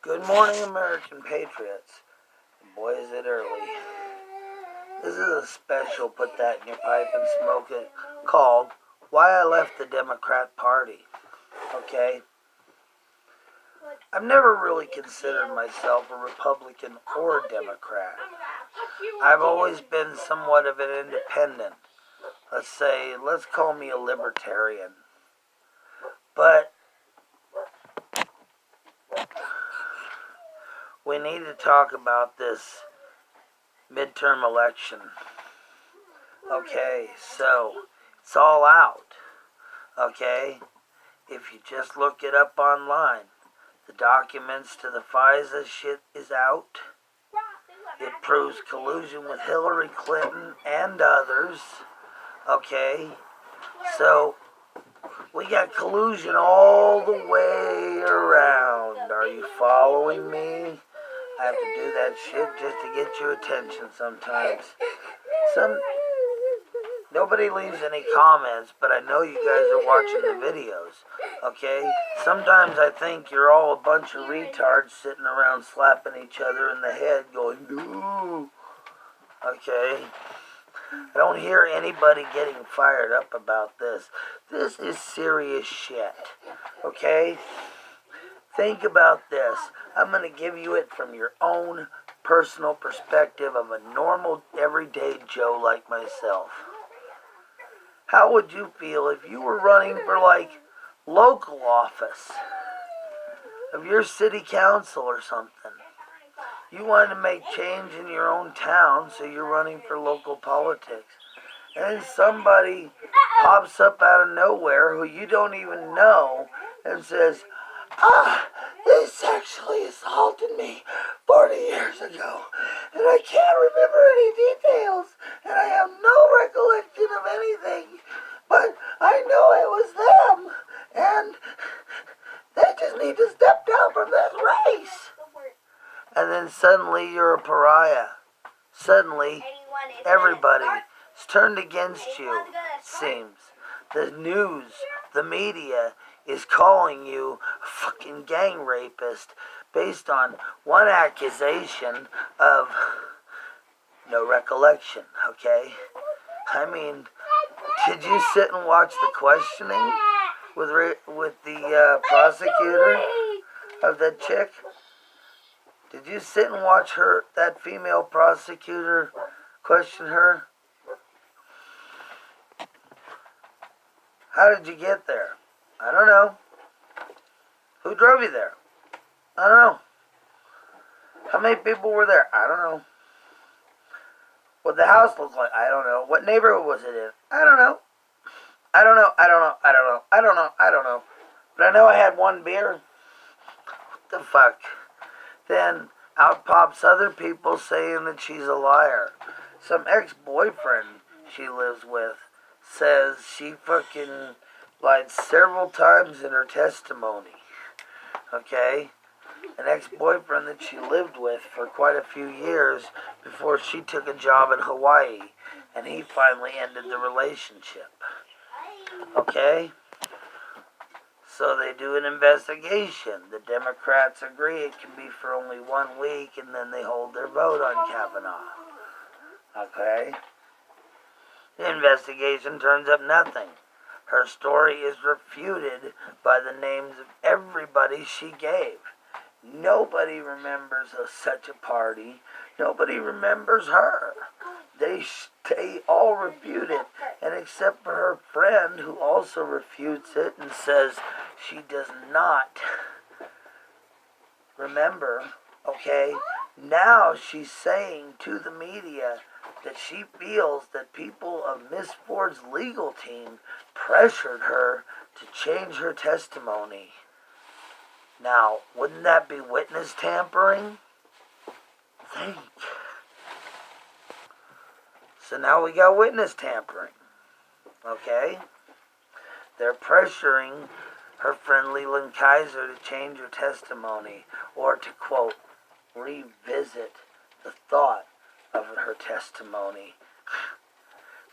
Good morning, American Patriots. Boy, is it early. This is a special, put that in your pipe and smoke it, called Why I Left the Democrat Party. Okay? I've never really considered myself a Republican or a Democrat. I've always been somewhat of an independent. Let's call me a libertarian. But we need to talk about this midterm election. Okay, so it's all out. Okay? If you just look it up online, the documents to the FISA shit is out. It proves collusion with Hillary Clinton and others. Okay? So, we got collusion all the way around. Are you following me? I have to do that shit just to get your attention sometimes. Nobody leaves any comments, but I know you guys are watching the videos. Okay? Sometimes I think you're all a bunch of retards sitting around slapping each other in the head going, ooh. Okay? I don't hear anybody getting fired up about this. This is serious shit. Okay? Think about this. I'm going to give you it from your own personal perspective of a normal, everyday Joe like myself. How would you feel if you were running for, local office of your city council or something? You wanted to make change in your own town, so you're running for local politics. And then somebody pops up out of nowhere who you don't even know and says, they sexually assaulted me 40 years ago, and I can't remember any details, and I have no recollection of anything, but I know it was them, and they just need to step down from this race. And then suddenly you're a pariah. Suddenly, everybody's turned against you, it seems. The news, the media, is calling you a fucking gang rapist based on one accusation of no recollection, okay? I mean, did you sit and watch the questioning with the prosecutor of that chick? Did you sit and watch that female prosecutor, question her? How did you get there? I don't know. Who drove you there? I don't know. How many people were there? I don't know. What the house looked like? I don't know. What neighborhood was it in? I don't know. I don't know. But I know I had one beer. What the fuck? Then out pops other people saying that she's a liar. Some ex-boyfriend she lives with says she fucking lied several times in her testimony. Okay? An ex-boyfriend that she lived with for quite a few years before she took a job in Hawaii, and he finally ended the relationship. Okay? So they do an investigation. The Democrats agree it can be for only 1 week, and then they hold their vote on Kavanaugh. Okay? The investigation turns up nothing. Her story is refuted by the names of everybody she gave. Nobody remembers such a party. Nobody remembers her. They all refute it, and except for her friend who also refutes it and says she does not remember, okay? Now she's saying to the media that she feels that people of Miss Ford's legal team pressured her to change her testimony. Now, wouldn't that be witness tampering? Think. So now we got witness tampering. Okay? They're pressuring her friend Leland Kaiser to change her testimony, or to, quote, revisit the thought of her testimony.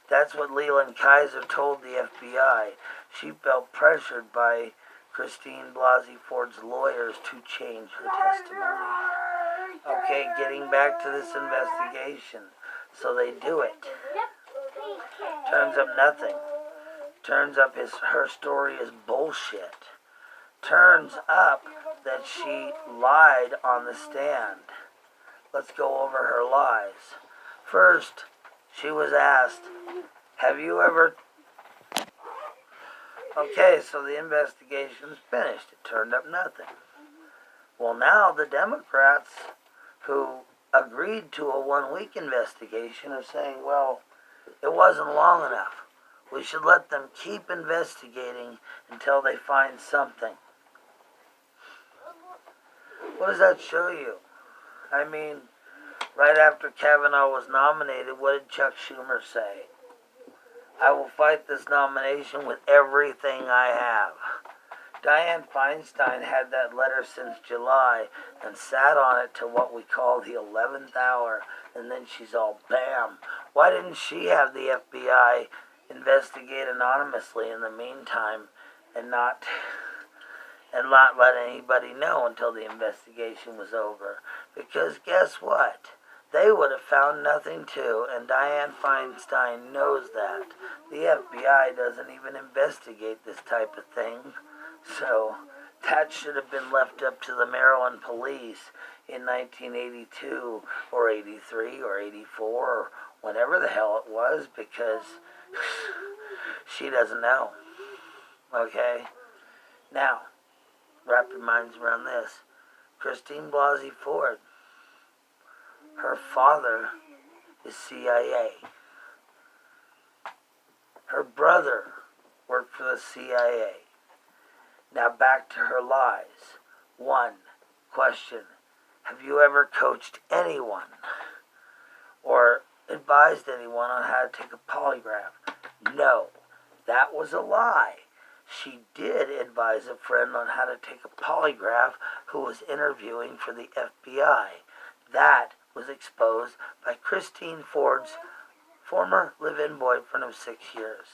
That's what Leland Kaiser told the FBI. She felt pressured by Christine Blasey Ford's lawyers to change her testimony. Okay, getting back to this investigation. So they do it. Turns up nothing. Turns up her story is bullshit. Turns up that she lied on the stand. Let's go over her lies. First, she was asked, have you ever... Okay, so the investigation's finished. It turned up nothing. Well, now the Democrats who agreed to a 1-week investigation are saying, well, it wasn't long enough. We should let them keep investigating until they find something. What does that show you? I mean, right after Kavanaugh was nominated, what did Chuck Schumer say? I will fight this nomination with everything I have. Dianne Feinstein had that letter since July and sat on it to what we call the 11th hour, and then she's all bam. Why didn't she have the FBI investigate anonymously in the meantime and not let anybody know until the investigation was over? Because guess what? They would have found nothing too, and Dianne Feinstein knows that. The FBI doesn't even investigate this type of thing. So that should have been left up to the Maryland police in 1982 or 83 or 84 or whenever the hell it was, because she doesn't know. Okay? Now, wrap your minds around this. Christine Blasey Ford, her father is CIA. Her brother worked for the CIA. Now back to her lies. 1, question. Have you ever coached anyone or advised anyone on how to take a polygraph? No, that was a lie. She did advise a friend on how to take a polygraph who was interviewing for the FBI. That was exposed by Christine Ford's former live-in boyfriend of 6 years.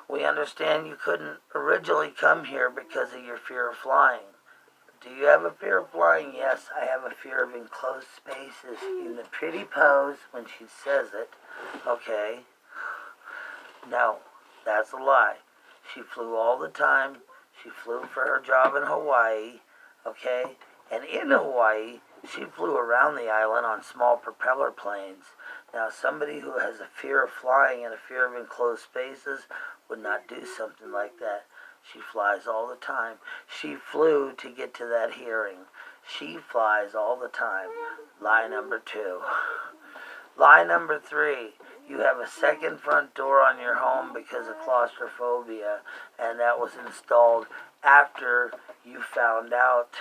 We understand you couldn't originally come here because of your fear of flying. Do you have a fear of flying? Yes, I have a fear of enclosed spaces. In the pretty pose when she says it. Okay. No, that's a lie. She flew all the time. She flew for her job in Hawaii. Okay? And in Hawaii, she flew around the island on small propeller planes. Now, somebody who has a fear of flying and a fear of enclosed spaces would not do something like that. She flies all the time. She flew to get to that hearing. She flies all the time. Lie number 2. Lie number 3. You have a second front door on your home because of claustrophobia, and that was installed after you found out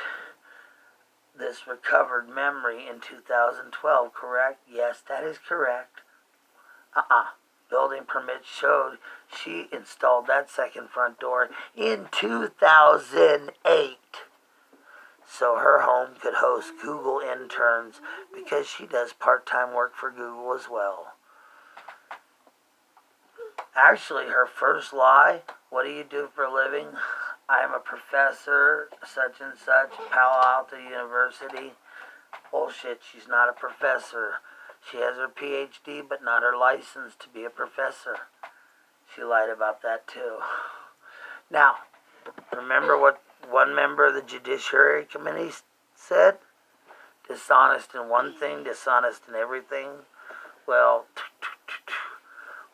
this recovered memory in 2012, correct? Yes, that is correct. Building permits showed she installed that second front door in 2008. So her home could host Google interns because she does part-time work for Google as well. Actually, her first lie, what do you do for a living? I'm a professor, such and such, Palo Alto University. Bullshit, she's not a professor. She has her PhD, but not her license to be a professor. She lied about that too. Now, remember what one member of the Judiciary Committee said? Dishonest in one thing, dishonest in everything. Well,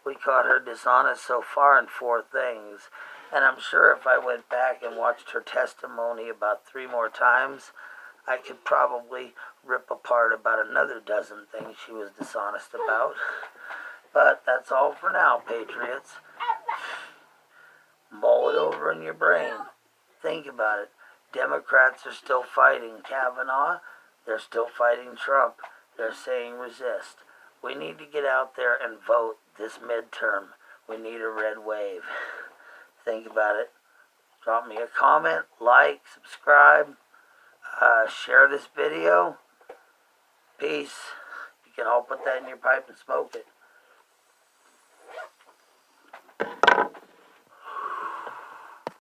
we caught her dishonest so far in 4 things. And I'm sure if I went back and watched her testimony about 3 more times, I could probably rip apart about another dozen things she was dishonest about. But that's all for now, Patriots. Mull it over in your brain. Think about it. Democrats are still fighting Kavanaugh. They're still fighting Trump. They're saying resist. We need to get out there and vote this midterm. We need a red wave. Think about it. Drop me a comment, like, subscribe, share this video. Peace. You can all put that in your pipe and smoke it.